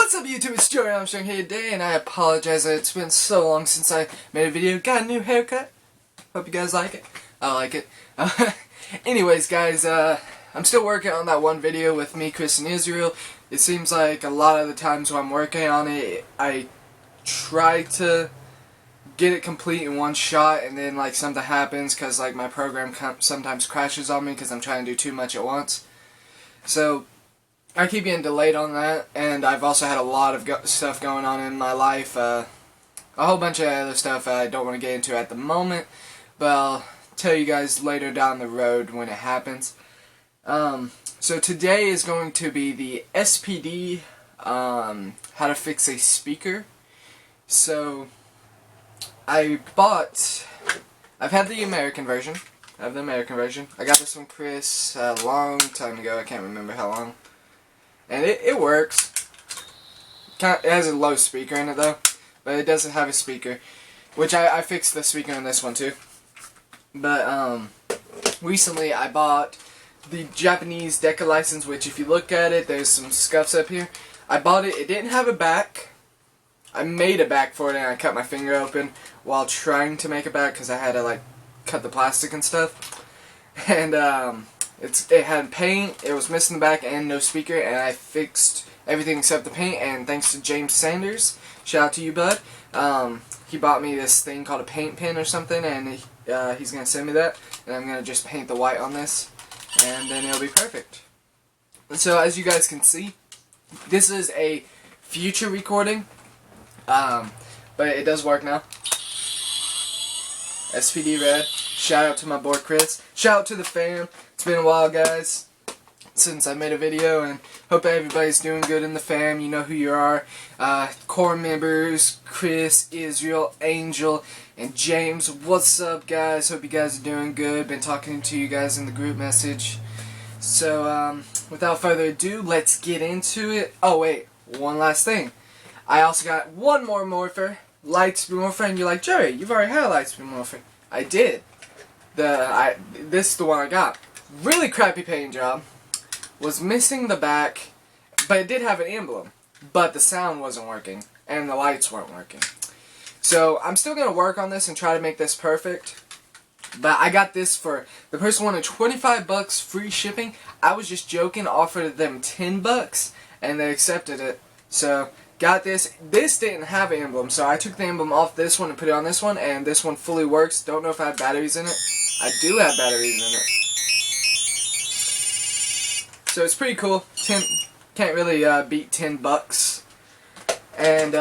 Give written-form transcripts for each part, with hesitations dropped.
What's up YouTube, it's Joey Armstrong here today, and I apologize that it's been so long since I made a video. Got a new haircut. Hope you guys like it. I like it. Anyways guys, I'm still working on that one video with me, Chris, and Israel. It seems like a lot of the times when I'm working on it, I try to get it complete in one shot, and then like something happens because like my program sometimes crashes on me because I'm trying to do too much at once. So I keep getting delayed on that, and I've also had a lot of stuff going on in my life, a whole bunch of other stuff I don't want to get into at the moment, but I'll tell you guys later down the road when it happens. So today is going to be the SPD, how to fix a speaker. So I've had the American version. I have the American version. I got this from Chris a long time ago. I can't remember how long. And it works. It has a low speaker in it though, but it doesn't have a speaker, which I fixed the speaker in this one too. But recently I bought the Japanese Deca license, which if you look at it, there's some scuffs up here. I bought it. It didn't have a back. I made a back for it, and I cut my finger open while trying to make a back because I had to like cut the plastic and stuff. And it had paint, it was missing the back and no speaker, and I fixed everything except the paint, and thanks to James Sanders, shout out to you bud, he bought me this thing called a paint pen or something, and he's going to send me that, and I'm going to just paint the white on this, and then it'll be perfect. And so as you guys can see, this is a future recording, but it does work now. SPD red. Shout out to my boy Chris. Shout out to the fam. It's been a while guys since I made a video, and hope everybody's doing good in the fam. You know who you are. Core members, Chris, Israel, Angel, and James. What's up guys? Hope you guys are doing good. Been talking to you guys in the group message. So without further ado, let's get into it. Oh wait, one last thing. I also got one more morpher. Lightspeed morpher, and you're like, Joey, you've already had a Lightspeed morpher. I did. This is the one I got. Really crappy paint job. Was missing the back, but it did have an emblem. But the sound wasn't working, and the lights weren't working. So I'm still gonna work on this and try to make this perfect. But I got this for, the person wanted 25 bucks free shipping. I was just joking, offered them 10 bucks, and they accepted it. So got this. This didn't have an emblem, so I took the emblem off this one and put it on this one, and this one fully works. Don't know if I have batteries in it. I do have batteries in it. So it's pretty cool. Can't really beat 10 bucks. And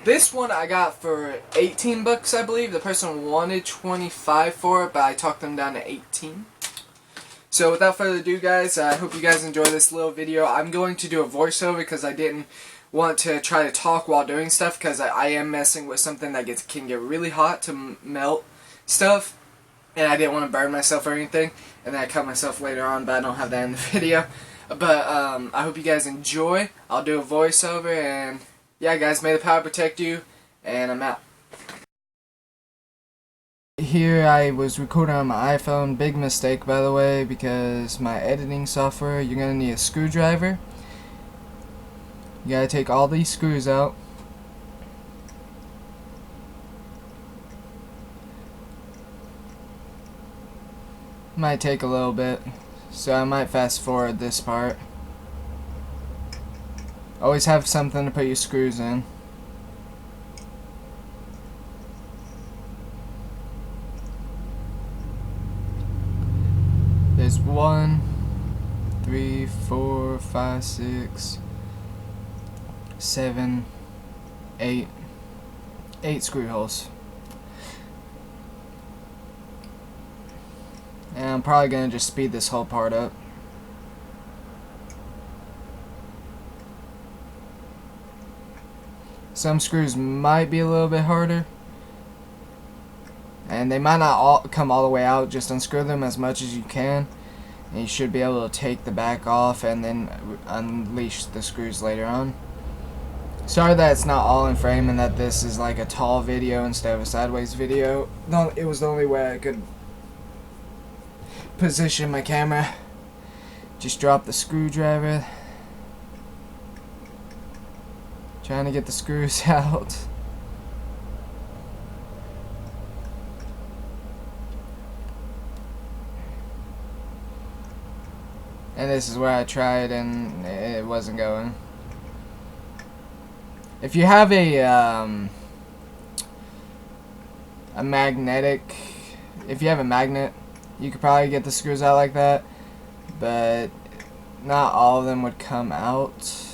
this one I got for 18 bucks, I believe. The person wanted 25 for it, but I talked them down to 18. So without further ado guys, I hope you guys enjoy this little video. I'm going to do a voiceover because I didn't want to try to talk while doing stuff, because I am messing with something that can get really hot to melt stuff, and I didn't want to burn myself or anything, and then I cut myself later on, but I don't have that in the video. But I hope you guys enjoy. I'll do a voiceover, and yeah guys, may the power protect you, and I'm out. Here I was recording on my iPhone. Big mistake by the way, because my editing software, you're going to need a screwdriver. You gotta take all these screws out. Might take a little bit, so I might fast forward this part. Always have something to put your screws in. There's 1, 3, 4, 5, 6, 7, 8 screw holes. And I'm probably gonna just speed this whole part up. Some screws might be a little bit harder, and they might not all come all the way out. Just unscrew them as much as you can, and you should be able to take the back off and then unleash the screws later on. Sorry that it's not all in frame and that this is like a tall video instead of a sideways video. No, it was the only way I could position my camera. Just drop the screwdriver. Trying to get the screws out. And this is where I tried and it wasn't going. If you have a magnetic, if you have a magnet, you could probably get the screws out like that, but not all of them would come out.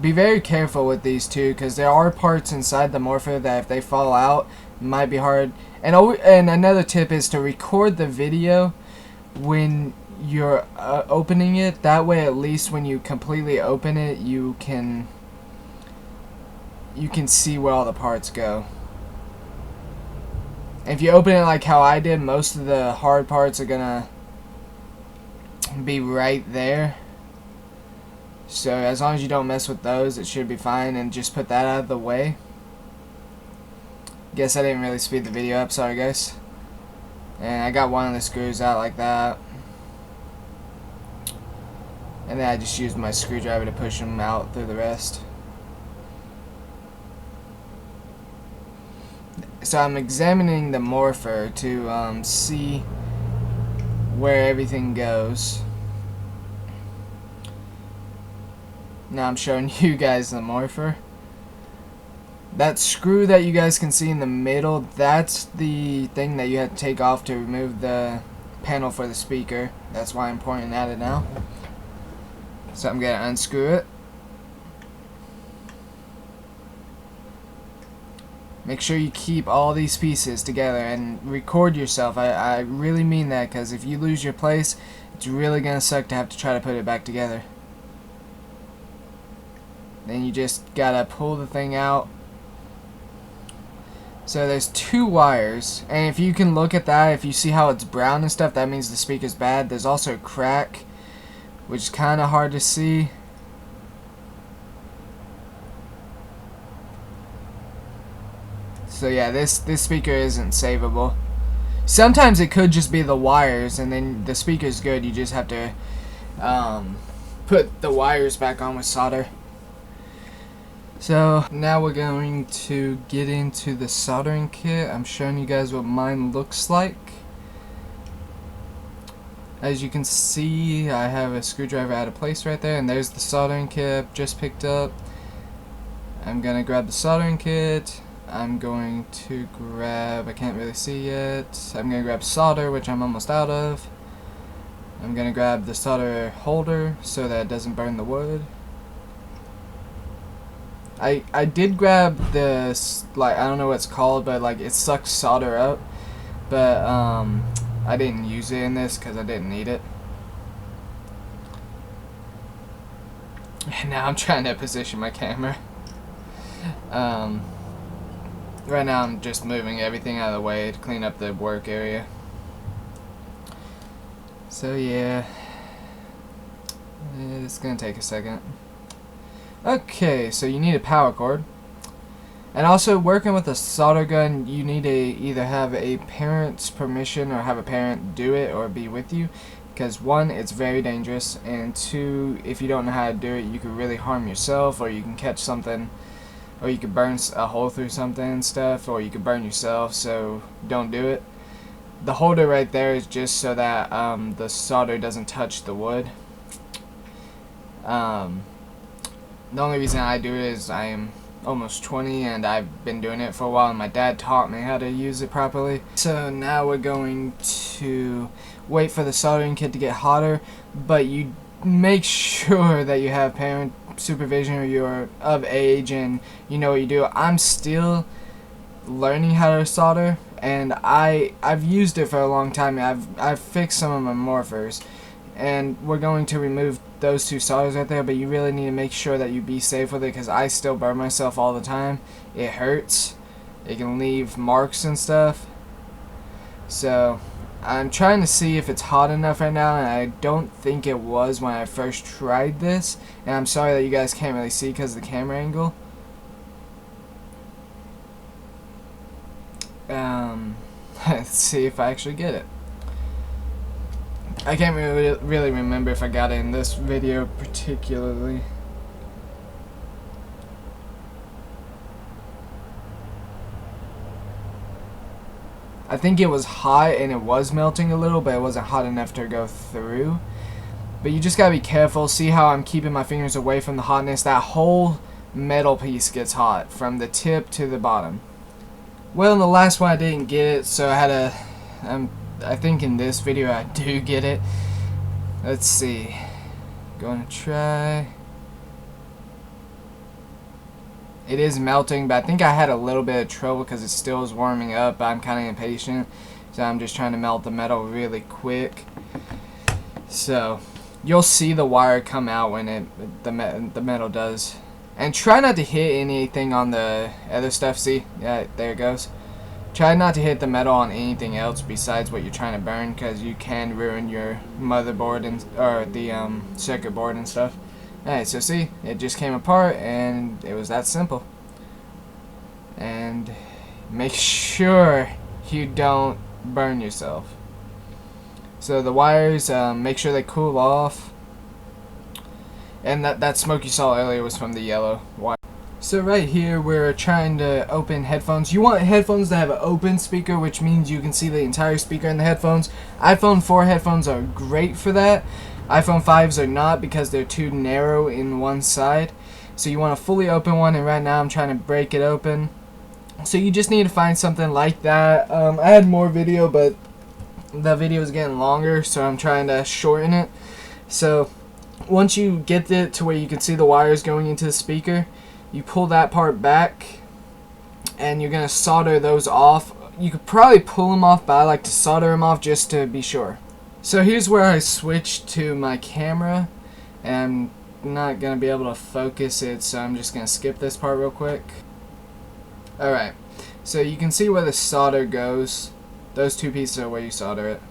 Be very careful with these too, because there are parts inside the morpher that if they fall out, it might be hard. And another tip is to record the video when you're opening it. That way, at least when you completely open it, you can see where all the parts go. If you open it like how I did, most of the hard parts are gonna be right there. So as long as you don't mess with those, it should be fine, and just put that out of the way. Guess I didn't really speed the video up, sorry guys. And I got one of the screws out like that. And then I just used my screwdriver to push them out through the rest. So I'm examining the morpher to see where everything goes. Now I'm showing you guys the morpher. That screw that you guys can see in the middle, that's the thing that you have to take off to remove the panel for the speaker. That's why I'm pointing at it now. So I'm going to unscrew it. Make sure you keep all these pieces together and record yourself. I really mean that, because if you lose your place, it's really going to suck to have to try to put it back together. Then you just gotta pull the thing out. So there's 2 wires, and if you can look at that, if you see how it's brown and stuff, that means the speaker's bad. There's also a crack, which is kind of hard to see. So yeah, this speaker isn't savable. Sometimes it could just be the wires, and then the speaker's good. You just have to put the wires back on with solder. So now we're going to get into the soldering kit. I'm showing you guys what mine looks like. As you can see, I have a screwdriver out of place right there, and there's the soldering kit just picked up. I'm gonna grab the soldering kit. I'm going to grab, I can't really see yet, I'm gonna grab solder, which I'm almost out of. I'm gonna grab the solder holder so that it doesn't burn the wood. I did grab this, like, I don't know what it's called, but like it sucks solder up, but I didn't use it in this because I didn't need it. And now I'm trying to position my camera. Right now I'm just moving everything out of the way to clean up the work area. So yeah, it's gonna take a second. Okay, so you need a power cord. And also, working with a solder gun, you need to either have a parent's permission or have a parent do it or be with you. Because 1, it's very dangerous, and 2, if you don't know how to do it, you could really harm yourself, or you can catch something, or you could burn a hole through something and stuff, or you could burn yourself, so don't do it. The holder right there is just so that the solder doesn't touch the wood. The only reason I do it is I am almost 20 and I've been doing it for a while, and my dad taught me how to use it properly. So now we're going to wait for the soldering kit to get hotter, but you make sure that you have parent supervision or you're of age and you know what you do. I'm still learning how to solder, and I've used it for a long time. I've fixed some of my morphers, and we're going to remove those 2 solders right there, but you really need to make sure that you be safe with it, because I still burn myself all the time. It hurts. It can leave marks and stuff. So I'm trying to see if it's hot enough right now, and I don't think it was when I first tried this, and I'm sorry that you guys can't really see because of the camera angle. Let's see if I actually get it. I can't really remember if I got it in this video particularly. I think it was hot and it was melting a little, but it wasn't hot enough to go through. But you just gotta be careful. See how I'm keeping my fingers away from the hotness? That whole metal piece gets hot from the tip to the bottom. Well, in the last one I didn't get it, so I had to, I think in this video I do get it. Let's see. Gonna try. It is melting, but I think I had a little bit of trouble because it still is warming up. I'm kind of impatient, so I'm just trying to melt the metal really quick. So you'll see the wire come out when the metal does. And try not to hit anything on the other stuff. See? Yeah, there it goes. Try not to hit the metal on anything else besides what you're trying to burn, because you can ruin your motherboard or the circuit board and stuff. Alright, so see, it just came apart and it was that simple. And make sure you don't burn yourself. So the wires, make sure they cool off. And that smoke you saw earlier was from the yellow wire. So right here we're trying to open headphones. You want headphones that have an open speaker, which means you can see the entire speaker in the headphones. iPhone 4 headphones are great for that. iPhone 5s are not, because they're too narrow in one side. So you want a fully open one, and right now I'm trying to break it open. So you just need to find something like that. I had more video, but the video is getting longer, so I'm trying to shorten it. So once you get it to where you can see the wires going into the speaker, you pull that part back and you're going to solder those off. You could probably pull them off, but I like to solder them off just to be sure. So here's where I switched to my camera, and I'm not going to be able to focus it, so I'm just going to skip this part real quick. Alright, so you can see where the solder goes. Those two pieces are where you solder it.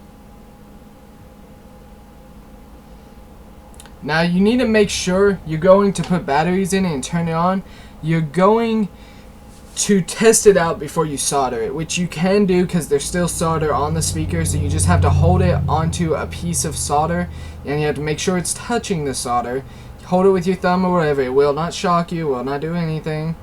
Now you need to make sure you're going to put batteries in it and turn it on. You're going to test it out before you solder it, which you can do because there's still solder on the speaker, so you just have to hold it onto a piece of solder and you have to make sure it's touching the solder. Hold it with your thumb or whatever. It will not shock you, will not do anything.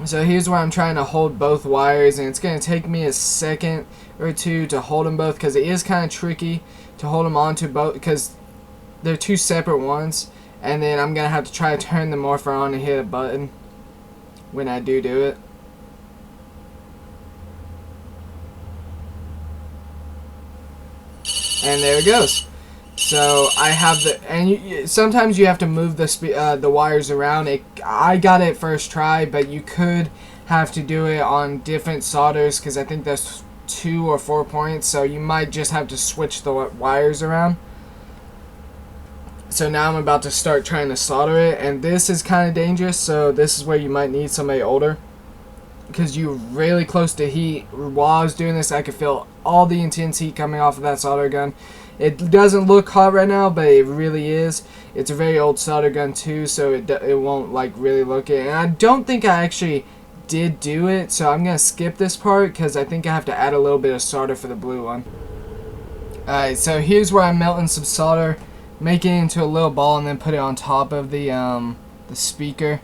So here's where I'm trying to hold both wires, and it's going to take me a second or two to hold them both because it is kind of tricky to hold them onto both because they're two separate ones, and then I'm going to have to try to turn the morpher on and hit a button when I do it. And there it goes. So I have sometimes you have to move the wires around. I got it first try, but you could have to do it on different solders because I think there's 2 or 4 points, so you might just have to switch the wires around. So now I'm about to start trying to solder it, and this is kind of dangerous, so this is where you might need somebody older because you're really close to heat. While I was doing this, I could feel all the intense heat coming off of that solder gun. It doesn't look hot right now, but it really is. It's a very old solder gun too, so it won't like really look it. And I don't think I actually did do it, so I'm gonna skip this part because I think I have to add a little bit of solder for the blue one. Alright, so here's where I'm melting some solder, make it into a little ball, and then put it on top of the speaker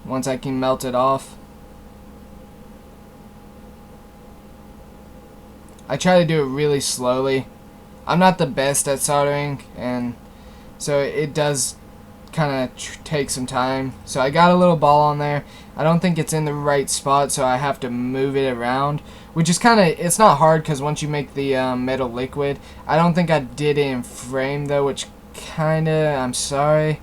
once I can melt it off. I try to do it really slowly. I'm not the best at soldering, and so it does kind of take some time. So I got a little ball on there. I don't think it's in the right spot, so I have to move it around, which is kind of, it's not hard because once you make the metal liquid. I don't think I did it in frame though, which kind of, I'm sorry.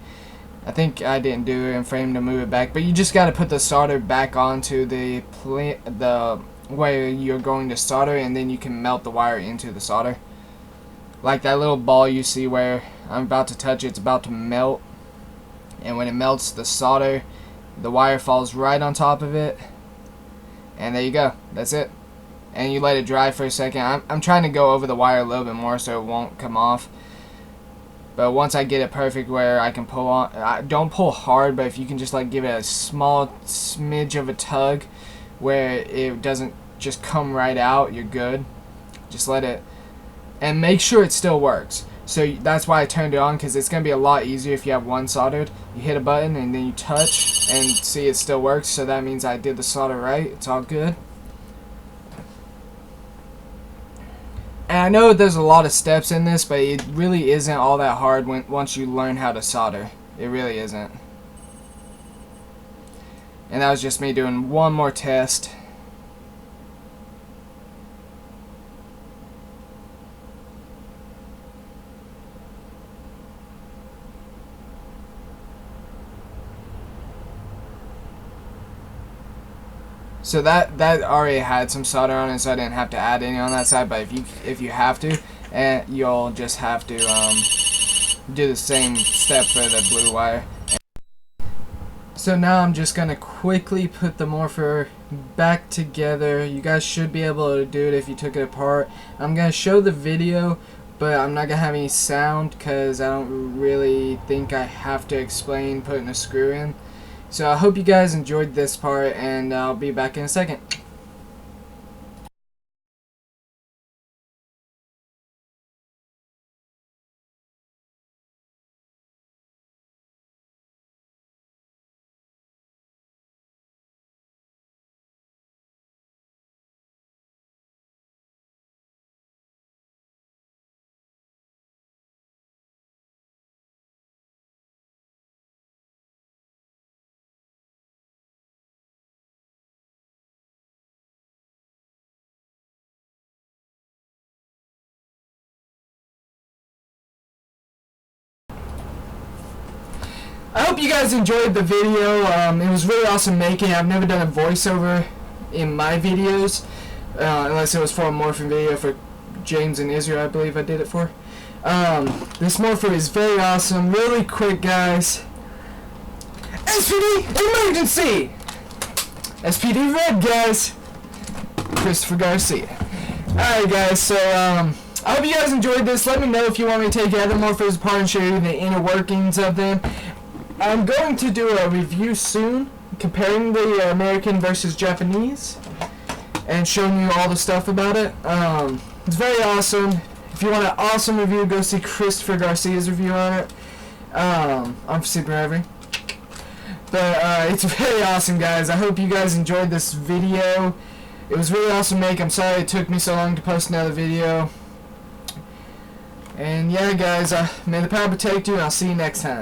I think I didn't do it in frame to move it back, but you just got to put the solder back onto the where you're going to solder, and then you can melt the wire into the solder. Like that little ball you see where I'm about to touch it, it's about to melt, and when it melts, the solder, the wire falls right on top of it, and there you go. That's it. And you let it dry for a second. I'm trying to go over the wire a little bit more so it won't come off. But once I get it perfect where I can pull on, don't pull hard, but if you can just like give it a small smidge of a tug where it doesn't just come right out, you're good. Just let it, and make sure it still works. So that's why I turned it on, because it's going to be a lot easier if you have one soldered. You hit a button and then you touch and see it still works, so that means I did the solder right. It's all good. And I know there's a lot of steps in this, but it really isn't all that hard once you learn how to solder. It really isn't. And that was just me doing one more test. So that already had some solder on it, so I didn't have to add any on that side. But if you have to, you'll just have to do the same step for the blue wire. So now I'm just gonna quickly put the morpher back together. You guys should be able to do it if you took it apart. I'm gonna show the video, but I'm not gonna have any sound because I don't really think I have to explain putting a screw in. So I hope you guys enjoyed this part, and I'll be back in a second. I hope you guys enjoyed the video. It was really awesome making it. I've never done a voiceover in my videos, unless it was for a morphing video for James and Israel, I believe I did it for. This morpher is very awesome. Really quick, guys. SPD emergency! SPD red, guys. Christopher Garcia. Alright, guys, so I hope you guys enjoyed this. Let me know if you want me to take other morphers apart and show you the inner workings of them. I'm going to do a review soon comparing the American versus Japanese and showing you all the stuff about it. It's very awesome. If you want an awesome review, go see Christopher Garcia's review on it. I'm super heavy. But it's very awesome, guys. I hope you guys enjoyed this video. It was really awesome to make. I'm sorry it took me so long to post another video. And yeah, guys, may the power protect you, and I'll see you next time.